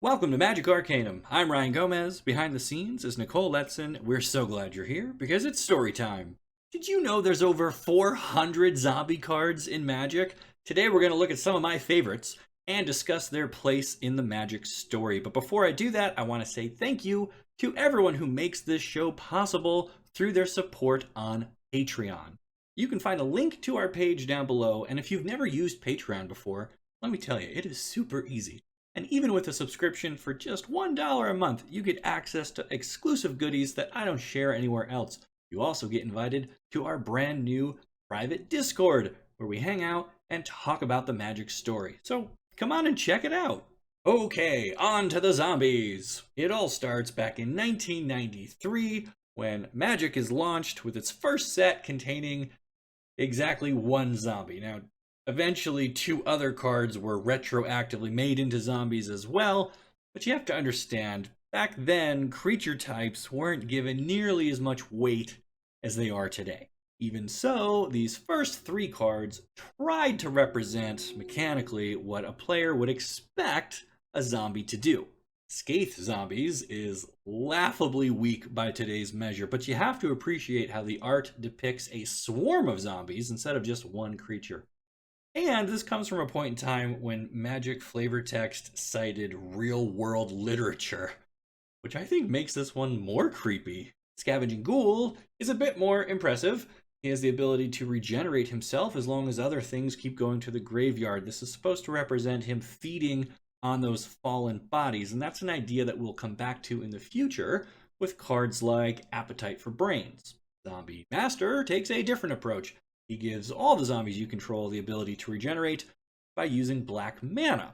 Welcome to Magic Arcanum. I'm Ryan Gomez. Behind the scenes is Nicole Letson. We're so glad you're here because it's story time. Did you know there's over 400 zombie cards in Magic? Today we're going to look at some of my favorites and discuss their place in the Magic story. But before I do that, I want to say thank you to everyone who makes this show possible through their support on Patreon. You can find a link to our page down below, and if you've never used Patreon before, let me tell you, it is super easy. And even with a subscription for just $1 a month, you get access to exclusive goodies that I don't share anywhere else. You also get invited to our brand new private Discord, where we hang out and talk about the Magic story. So come on and check it out. Okay, on to the zombies. It all starts back in 1993 when Magic is launched with its first set containing exactly one zombie. Now, eventually, two other cards were retroactively made into zombies as well, but you have to understand, back then, creature types weren't given nearly as much weight as they are today. Even so, these first three cards tried to represent, mechanically, what a player would expect a zombie to do. Scathe Zombies is laughably weak by today's measure, but you have to appreciate how the art depicts a swarm of zombies instead of just one creature. And this comes from a point in time when Magic flavor text cited real-world literature, which I think makes this one more creepy. Scavenging Ghoul is a bit more impressive. He has the ability to regenerate himself as long as other things keep going to the graveyard. This is supposed to represent him feeding on those fallen bodies, and that's an idea that we'll come back to in the future with cards like Appetite for Brains. Zombie Master takes a different approach. He gives all the zombies you control the ability to regenerate by using black mana.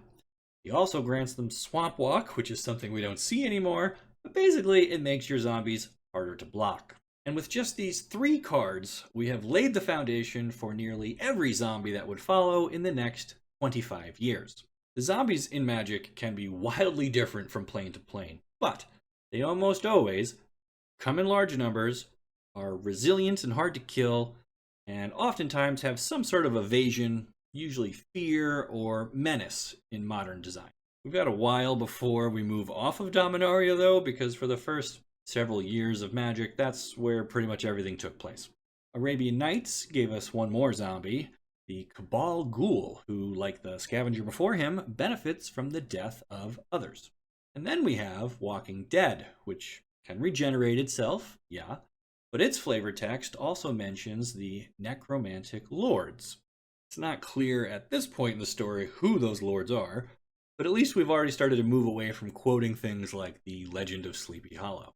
He also grants them Swamp Walk, which is something we don't see anymore, but basically it makes your zombies harder to block. And with just these three cards, we have laid the foundation for nearly every zombie that would follow in the next 25 years. The zombies in Magic can be wildly different from plane to plane, but they almost always come in large numbers, are resilient and hard to kill, and oftentimes have some sort of evasion, usually fear or menace in modern design. We've got a while before we move off of Dominaria though, because for the first several years of Magic, that's where pretty much everything took place. Arabian Nights gave us one more zombie, the Cabal Ghoul, who, like the scavenger before him, benefits from the death of others. And then we have Walking Dead, which can regenerate itself, yeah, but its flavor text also mentions the necromantic lords. It's not clear at this point in the story who those lords are, but at least we've already started to move away from quoting things like the Legend of Sleepy Hollow.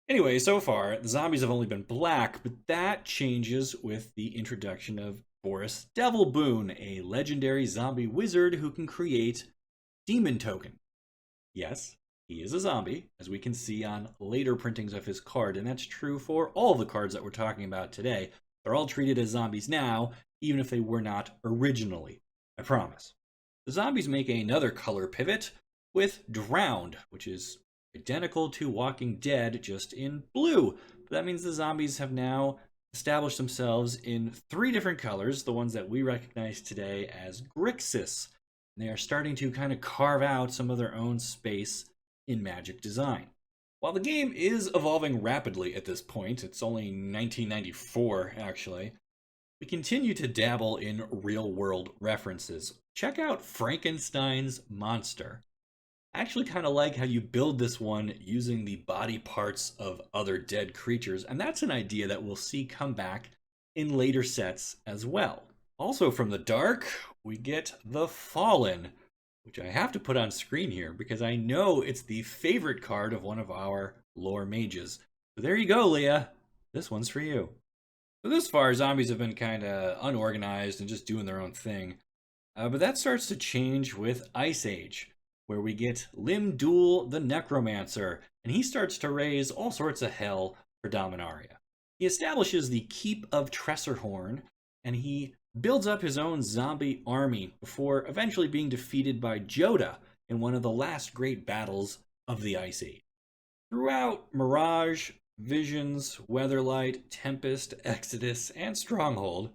Anyway, so far, the zombies have only been black, but that changes with the introduction of Boris Devil Boone, a legendary zombie wizard who can create demon token. Yes, he is a zombie, as we can see on later printings of his card, and that's true for all the cards that we're talking about today. They're all treated as zombies now, even if they were not originally. I promise. The zombies make another color pivot with Drowned, which is identical to Walking Dead, just in blue. But that means the zombies have now established themselves in three different colors, the ones that we recognize today as Grixis. And they are starting to kind of carve out some of their own space in Magic design. While the game is evolving rapidly at this point, it's only 1994 actually, we continue to dabble in real-world references. Check out Frankenstein's monster. I actually kind of like how you build this one using the body parts of other dead creatures, and that's an idea that we'll see come back in later sets as well. Also from the dark, we get the Fallen, which I have to put on screen here because I know it's the favorite card of one of our lore mages. So there you go, Leah. This one's for you. So this far, zombies have been kind of unorganized and just doing their own thing. But that starts to change with Ice Age, where we get Lim-Dul the Necromancer, and he starts to raise all sorts of hell for Dominaria. He establishes the Keep of Tressorhorn, and he builds up his own zombie army before eventually being defeated by Jodah in one of the last great battles of the Ice Age. Throughout Mirage, Visions, Weatherlight, Tempest, Exodus, and Stronghold,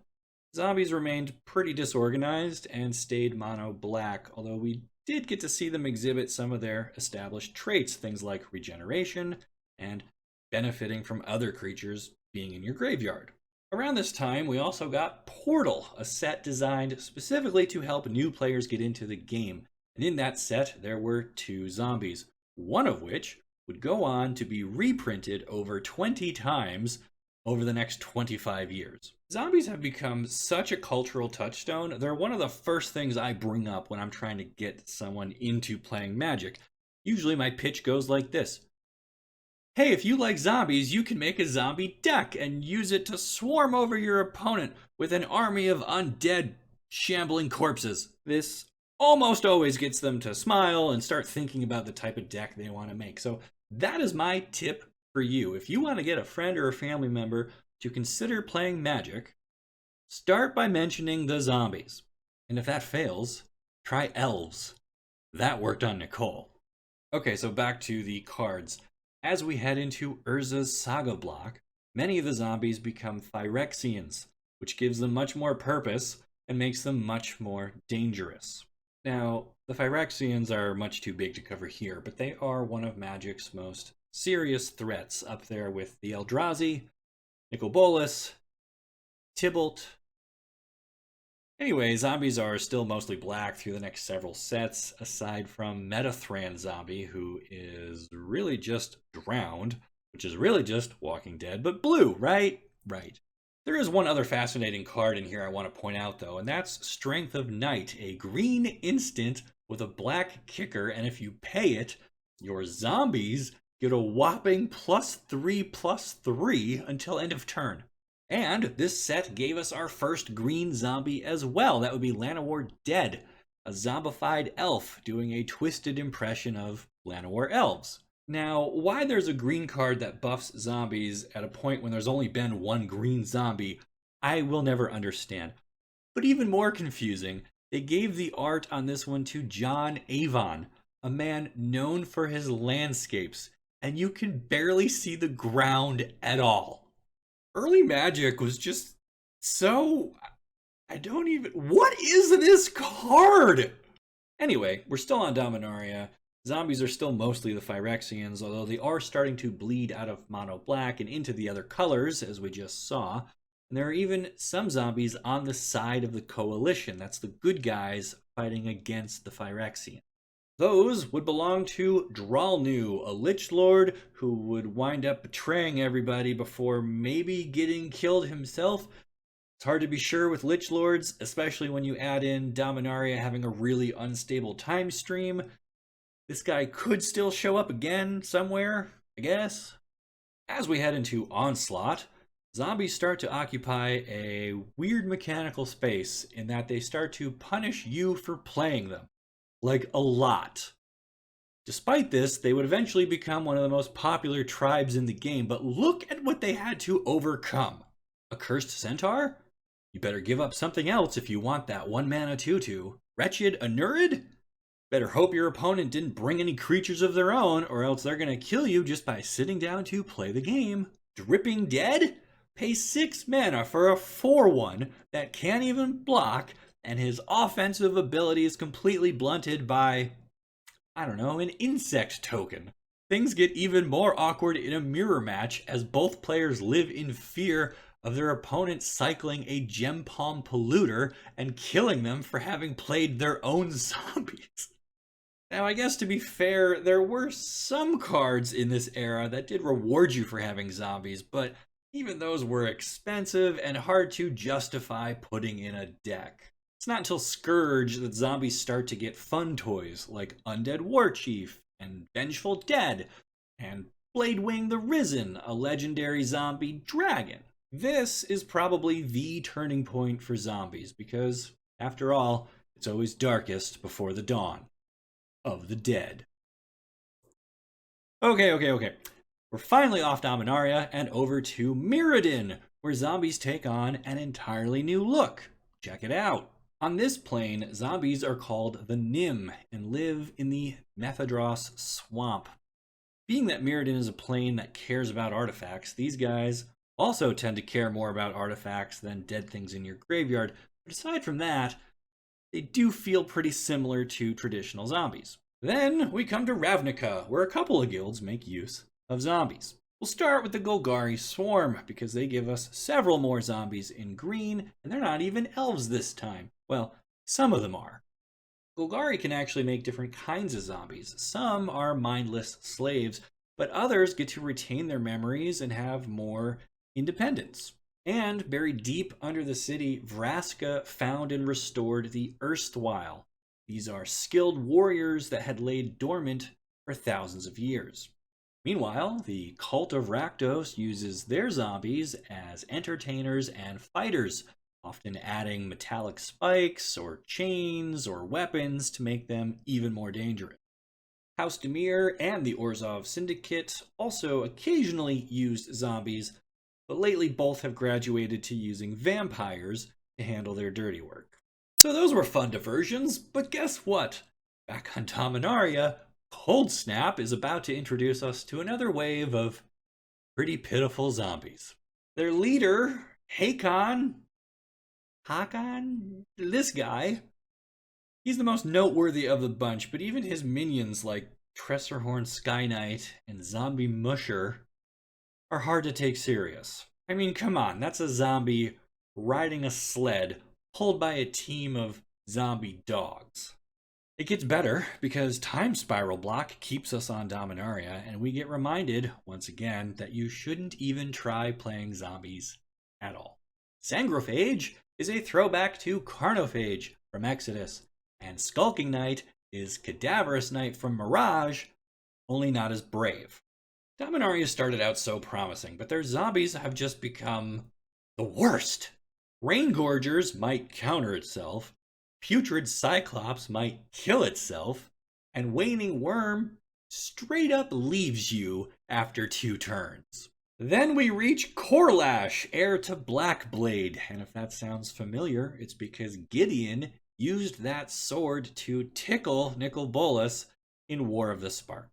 zombies remained pretty disorganized and stayed mono black, although we did get to see them exhibit some of their established traits, things like regeneration and benefiting from other creatures being in your graveyard. Around this time, we also got Portal, a set designed specifically to help new players get into the game. And in that set, there were 2 zombies, one of which would go on to be reprinted over 20 times over the next 25 years. Zombies have become such a cultural touchstone. They're one of the first things I bring up when I'm trying to get someone into playing Magic. Usually my pitch goes like this. Hey, if you like zombies, you can make a zombie deck and use it to swarm over your opponent with an army of undead, shambling corpses. This almost always gets them to smile and start thinking about the type of deck they want to make. So that is my tip for you. If you want to get a friend or a family member to consider playing Magic, start by mentioning the zombies. And if that fails, try elves. That worked on Nicole. Okay, so back to the cards. As we head into Urza's Saga block, many of the zombies become Phyrexians, which gives them much more purpose and makes them much more dangerous. Now, the Phyrexians are much too big to cover here, but they are one of Magic's most serious threats, up there with the Eldrazi, Boris, Tybalt. Anyway, zombies are still mostly black through the next several sets, aside from Metathran Zombie, who is really just drowned, which is really just Walking Dead, but blue, right? Right. There is one other fascinating card in here I want to point out, though, and that's Strength of Night, a green instant with a black kicker, and if you pay it, your zombies get a whopping +3/+3 until end of turn. And this set gave us our first green zombie as well. That would be Llanowar Dead, a zombified elf doing a twisted impression of Llanowar elves. Now, why there's a green card that buffs zombies at a point when there's only been one green zombie, I will never understand. But even more confusing, they gave the art on this one to John Avon, a man known for his landscapes, and you can barely see the ground at all. Early Magic was just so... What is this card? Anyway, we're still on Dominaria. Zombies are still mostly the Phyrexians, although they are starting to bleed out of mono black and into the other colors, as we just saw. And there are even some zombies on the side of the coalition. That's the good guys fighting against the Phyrexians. Those would belong to Dralnu, a Lich Lord who would wind up betraying everybody before maybe getting killed himself. It's hard to be sure with Lich Lords, especially when you add in Dominaria having a really unstable time stream. This guy could still show up again somewhere, I guess. As we head into Onslaught, zombies start to occupy a weird mechanical space in that they start to punish you for playing them. Like, a lot. Despite this, they would eventually become one of the most popular tribes in the game, but look at what they had to overcome. A cursed centaur? You better give up something else if you want that 1-mana 2/2. Wretched Anurid? Better hope your opponent didn't bring any creatures of their own, or else they're gonna kill you just by sitting down to play the game. Dripping Dead? Pay 6 mana for a 4/1 that can't even block, and his offensive ability is completely blunted by, I don't know, an insect token. Things get even more awkward in a mirror match as both players live in fear of their opponent cycling a Gem Palm Polluter and killing them for having played their own zombies. Now, I guess to be fair, there were some cards in this era that did reward you for having zombies, but even those were expensive and hard to justify putting in a deck. It's not until Scourge that zombies start to get fun toys like Undead Warchief and Vengeful Dead and Bladewing the Risen, a legendary zombie dragon. This is probably the turning point for zombies because, after all, it's always darkest before the dawn of the dead. Okay. We're finally off Dominaria and over to Mirrodin, where zombies take on an entirely new look. Check it out. On this plane, zombies are called the Nim and live in the Methadros swamp. Being that Mirrodin is a plane that cares about artifacts, these guys also tend to care more about artifacts than dead things in your graveyard. But aside from that, they do feel pretty similar to traditional zombies. Then we come to Ravnica, where a couple of guilds make use of zombies. We'll start with the Golgari Swarm, because they give us several more zombies in green, and they're not even elves this time. Well, some of them are. Golgari can actually make different kinds of zombies. Some are mindless slaves, but others get to retain their memories and have more independence. And buried deep under the city, Vraska found and restored the Erstwhile. These are skilled warriors that had laid dormant for thousands of years. Meanwhile, the Cult of Rakdos uses their zombies as entertainers and fighters, often adding metallic spikes or chains or weapons to make them even more dangerous. House Demir and the Orzhov Syndicate also occasionally used zombies, but lately both have graduated to using vampires to handle their dirty work. So those were fun diversions, but guess what? Back on Dominaria, Cold Snap is about to introduce us to another wave of pretty pitiful zombies. Their leader, Hakon, this guy, he's the most noteworthy of the bunch, but even his minions like Tressorhorn Sky Knight and Zombie Musher are hard to take serious. I mean, come on, that's a zombie riding a sled pulled by a team of zombie dogs. It gets better because Time Spiral Block keeps us on Dominaria, and we get reminded, once again, that you shouldn't even try playing zombies at all. Sangrophage is a throwback to Carnophage from Exodus, and Skulking Knight is Cadaverous Knight from Mirage, only not as brave. Dominaria started out so promising, but their zombies have just become the worst. Raingorgers might counter itself, Putrid Cyclops might kill itself, and Waning Worm straight up leaves you after 2 turns. Then we reach Korlash, heir to Blackblade, and if that sounds familiar, it's because Gideon used that sword to tickle Nicol Bolas in War of the Spark.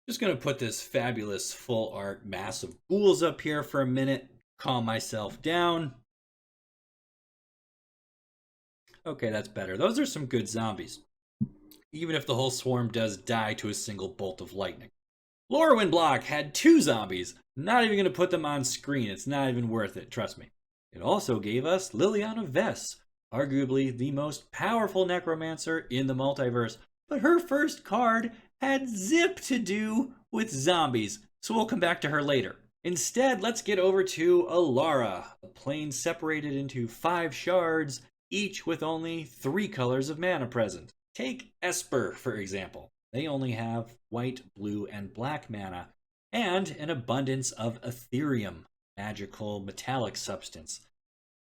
Just going to put this fabulous full art mass of ghouls up here for a minute, calm myself down. Okay, that's better. Those are some good zombies, even if the whole swarm does die to a single bolt of lightning. Lorwyn Block had 2 zombies. Not even going to put them on screen. It's not even worth it, trust me. It also gave us Liliana Vess, arguably the most powerful necromancer in the multiverse, but her first card had zip to do with zombies, so we'll come back to her later. Instead, let's get over to Alara, a plane separated into 5 shards, each with only 3 colors of mana present. Take Esper, for example. They only have white, blue, and black mana, and an abundance of Ethereum, magical metallic substance.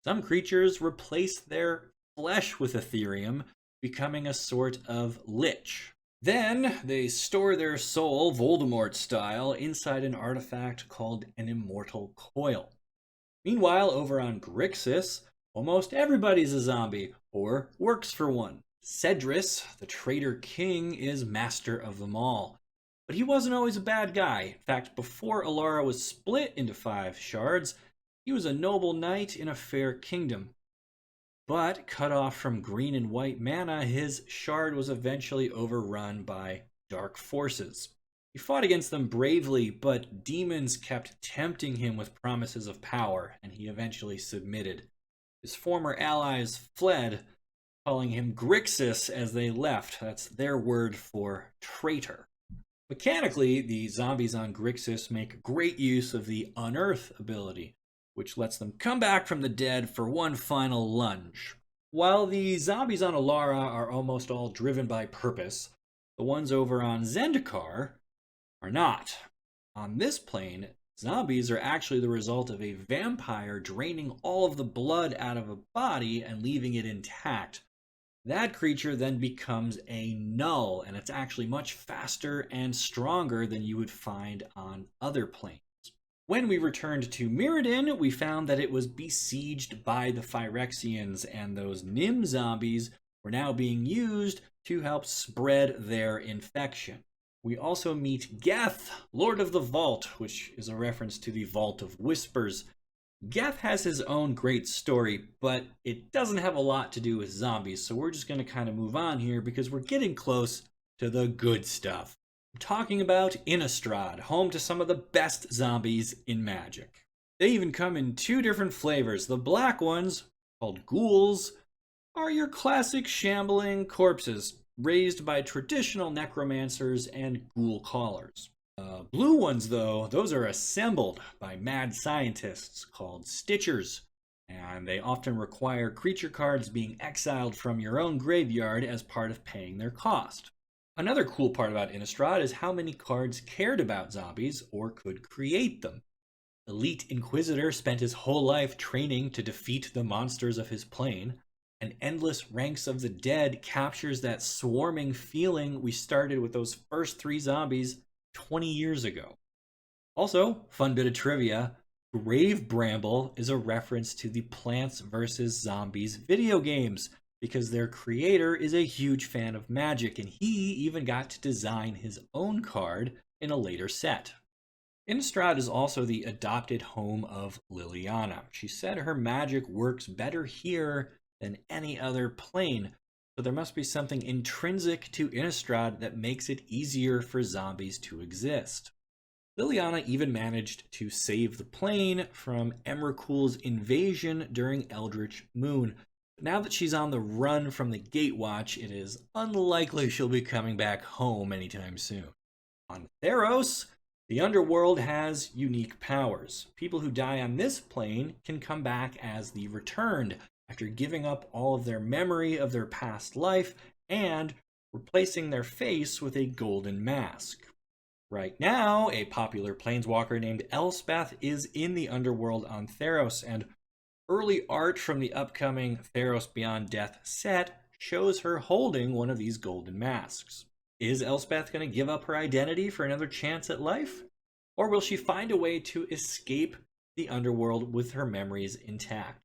Some creatures replace their flesh with Ethereum, becoming a sort of lich. Then they store their soul, Voldemort style, inside an artifact called an Immortal Coil. Meanwhile, over on Grixis, almost everybody's a zombie, or works for one. Cedrus, the traitor king, is master of them all. But he wasn't always a bad guy. In fact, before Alara was split into 5 shards, he was a noble knight in a fair kingdom. But cut off from green and white mana, his shard was eventually overrun by dark forces. He fought against them bravely, but demons kept tempting him with promises of power, and he eventually submitted. His former allies fled, calling him Grixis as they left. That's their word for traitor. Mechanically, the zombies on Grixis make great use of the Unearth ability, which lets them come back from the dead for one final lunge. While the zombies on Alara are almost all driven by purpose, the ones over on Zendikar are not. On this plane, zombies are actually the result of a vampire draining all of the blood out of a body and leaving it intact. That creature then becomes a null, and it's actually much faster and stronger than you would find on other planes. When we returned to Mirrodin, we found that it was besieged by the Phyrexians, and those Nim zombies were now being used to help spread their infection. We also meet Geth, Lord of the Vault, which is a reference to the Vault of Whispers. Geth has his own great story, but it doesn't have a lot to do with zombies, so we're just going to kind of move on here because we're getting close to the good stuff. I'm talking about Innistrad, home to some of the best zombies in Magic. They even come in two different flavors. The black ones, called ghouls, are your classic shambling corpses raised by traditional necromancers and ghoul callers. Blue ones, though, those are assembled by mad scientists called Stitchers, and they often require creature cards being exiled from your own graveyard as part of paying their cost. Another cool part about Innistrad is how many cards cared about zombies or could create them. Elite Inquisitor spent his whole life training to defeat the monsters of his plane, and Endless Ranks of the Dead captures that swarming feeling we started with those first 3 zombies 20 years ago. Also, fun bit of trivia, Grave Bramble is a reference to the Plants vs. Zombies video games, because their creator is a huge fan of Magic, and he even got to design his own card in a later set. Innistrad is also the adopted home of Liliana. She said her magic works better here than any other plane, so there must be something intrinsic to Innistrad that makes it easier for zombies to exist. Liliana even managed to save the plane from Emrakul's invasion during Eldritch Moon. But now that she's on the run from the Gatewatch, it is unlikely she'll be coming back home anytime soon. On Theros, the underworld has unique powers. People who die on this plane can come back as the Returned, after giving up all of their memory of their past life and replacing their face with a golden mask. Right now, a popular planeswalker named Elspeth is in the underworld on Theros, and early art from the upcoming Theros Beyond Death set shows her holding one of these golden masks. Is Elspeth going to give up her identity for another chance at life? Or will she find a way to escape the underworld with her memories intact?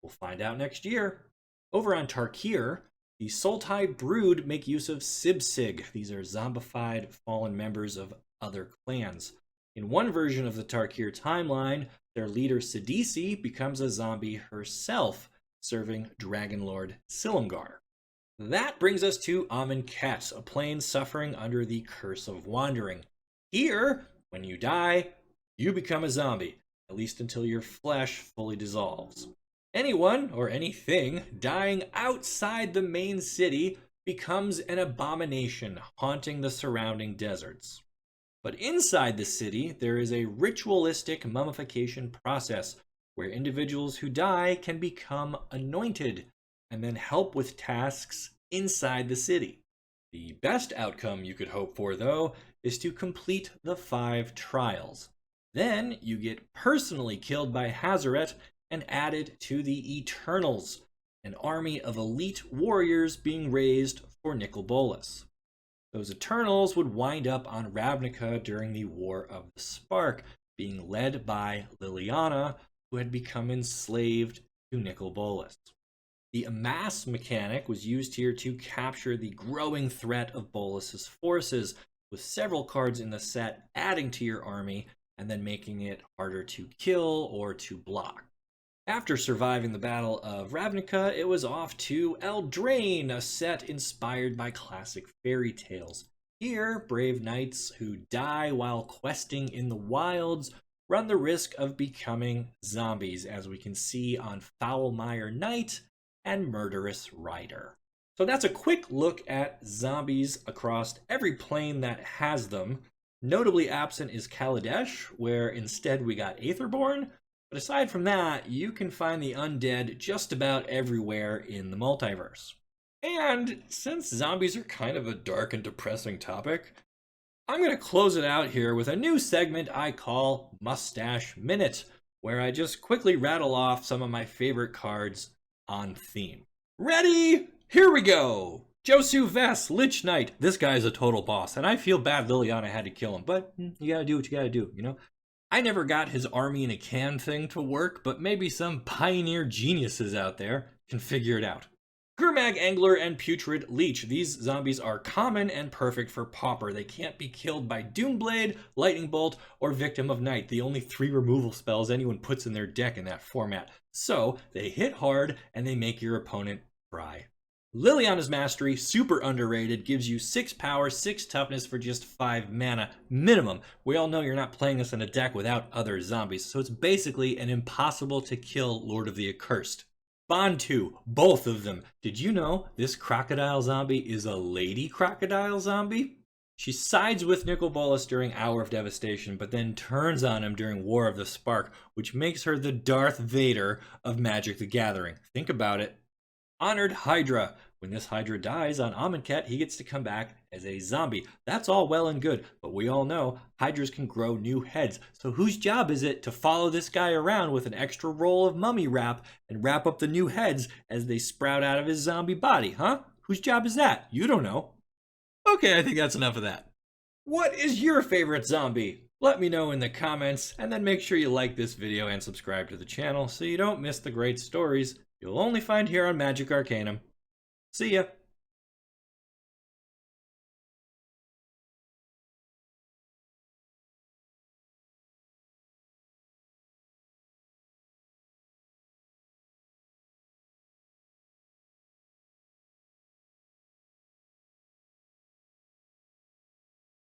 We'll find out next year. Over on Tarkir, the Sultai Brood make use of Sibsig. These are zombified fallen members of other clans. In one version of the Tarkir timeline, their leader Sidisi becomes a zombie herself, serving Dragonlord Silumgar. That brings us to Amonkhet, a plane suffering under the Curse of Wandering. Here, when you die, you become a zombie, at least until your flesh fully dissolves. Anyone, or anything, dying outside the main city becomes an abomination, haunting the surrounding deserts. But inside the city, there is a ritualistic mummification process, where individuals who die can become anointed, and then help with tasks inside the city. The best outcome you could hope for, though, is to complete the 5 trials. Then you get personally killed by Hazaret and added to the Eternals, an army of elite warriors being raised for Nicol Bolas. Those Eternals would wind up on Ravnica during the War of the Spark, being led by Liliana, who had become enslaved to Nicol Bolas. The Amass mechanic was used here to capture the growing threat of Bolas's forces, with several cards in the set adding to your army and then making it harder to kill or to block. After surviving the Battle of Ravnica, it was off to Eldraine, a set inspired by classic fairy tales. Here, brave knights who die while questing in the wilds run the risk of becoming zombies, as we can see on Foulmire Knight and Murderous Rider. So that's a quick look at zombies across every plane that has them. Notably absent is Kaladesh, where instead we got Aetherborn. But aside from that, you can find the undead just about everywhere in the multiverse. And since zombies are kind of a dark and depressing topic, I'm going to close it out here with a new segment I call Mustache Minute, where I just quickly rattle off some of my favorite cards on theme. Ready? Here we go! Josu Vess, Lich Knight. This guy's a total boss, and I feel bad Liliana had to kill him, but you gotta do what you gotta do, you know? I never got his army in a can thing to work, but maybe some pioneer geniuses out there can figure it out. Kermag Angler and Putrid Leech. These zombies are common and perfect for Pauper. They can't be killed by Doomblade, Lightning Bolt, or Victim of Night, the only 3 removal spells anyone puts in their deck in that format. So, they hit hard and they make your opponent cry. Liliana's Mastery, super underrated, gives you 6 power, 6 toughness for just 5 mana minimum. We all know you're not playing this in a deck without other zombies, so it's basically an impossible to kill Lord of the Accursed. Bond 2, both of them. Did you know this Crocodile Zombie is a lady Crocodile Zombie? She sides with Nicol Bolas during Hour of Devastation, but then turns on him during War of the Spark, which makes her the Darth Vader of Magic the Gathering. Think about it. Honored Hydra. When this Hydra dies on Amonkhet, he gets to come back as a zombie. That's all well and good, but we all know Hydras can grow new heads. So whose job is it to follow this guy around with an extra roll of mummy wrap and wrap up the new heads as they sprout out of his zombie body, huh? Whose job is that? You don't know. Okay, I think that's enough of that. What is your favorite zombie? Let me know in the comments, and then make sure you like this video and subscribe to the channel so you don't miss the great stories you'll only find here on Magic Arcanum. See ya!